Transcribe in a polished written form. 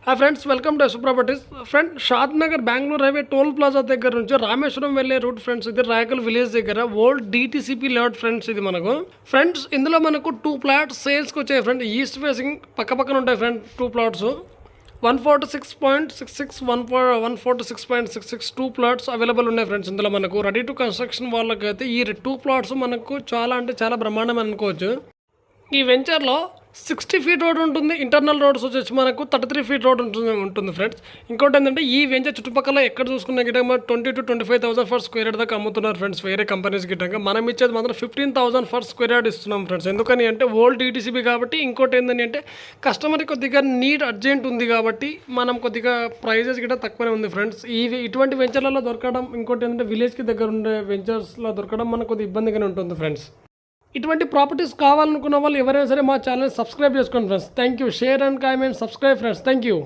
Friends welcome to properties. Friend Shadnagar Bengaluru highway toll plaza దగ్గర నుంచి రామేశ్వరం వెళ్ళే రూట్ ఫ్రెండ్స్. ఇది రాయకల్ విలేజ్ దగ్గర ఓల్డ్ డిటిసిపి లేఅవుట్ ఫ్రెండ్స్. ఇది మనకు ఫ్రెండ్స్ ఇందులో మనకు 2 ప్లాట్స్ సేల్స్కి వచ్చాయి ఫ్రెండ్. ఈస్ట్ ఫేసింగ్ పక్క పక్కన ఉంటాయి ఫ్రెండ్. 2 ప్లాట్స్ 146.66 146.66 2 ప్లాట్స్ అవైలబుల్ ఉన్నాయి ఫ్రెండ్స్. ఇందులో మనకు రెడీ టు కన్స్ట్రక్షన్ వాళ్ళకి అయితే ఈ 2 ప్లాట్స్ మనకు చాలా అంటే చాలా బ్రహ్మాండం అనుకోవచ్చు. ఈ వెంచర్లో 60 ఫీట్ రోడ్ ఉంటుంది. ఇంటర్నల్ రోడ్స్ వచ్చేసి మనకు 33 ఫీట్ రోడ్ ఉంటుంది ఫ్రెండ్స్. ఇంకోటి ఏంటంటే ఈ వెంచర్ చుట్టుపక్కల ఎక్కడ చూసుకున్న గిట్ట 20,000 to 25,000 ఫర్ స్క్వేర్ యార్డ్ దాకా అమ్ముతున్నారు ఫ్రెండ్స్. వేరే కంపెనీస్ గిట్టంగా మనం ఇచ్చేది మాత్రం 15,000 ఫర్ స్క్వేర్ యార్డ్ ఇస్తున్నాం ఫ్రెండ్స్. ఎందుకని అంటే ఓల్డ్ డిటిసిబి కాబట్టి. ఇంకోటి ఏంటంటే అంటే కస్టమర్కి కొద్దిగా నీడ్ అర్జెంట్ ఉంది కాబట్టి మనం కొద్దిగా ప్రైజెస్ గిట్ట తక్కువనే ఉంది ఫ్రెండ్స్. ఇటువంటి వెంచర్లలో దొరకడం, ఇంకోటి ఏంటంటే విలేజ్కి దగ్గర ఉండే వెంచర్స్లో దొరకడం మనకు కొద్దిగా ఇబ్బందిగానే ఉంటుంది ఫ్రెండ్స్. ఇటువంటి ప్రాపర్టీస్ కావాలనుకున్న వాళ్ళు ఎవరైనా సరే మా ఛానల్ సబ్స్క్రైబ్ చేసుకోండి friends. Thank you. Share and comment, subscribe friends. Thank you.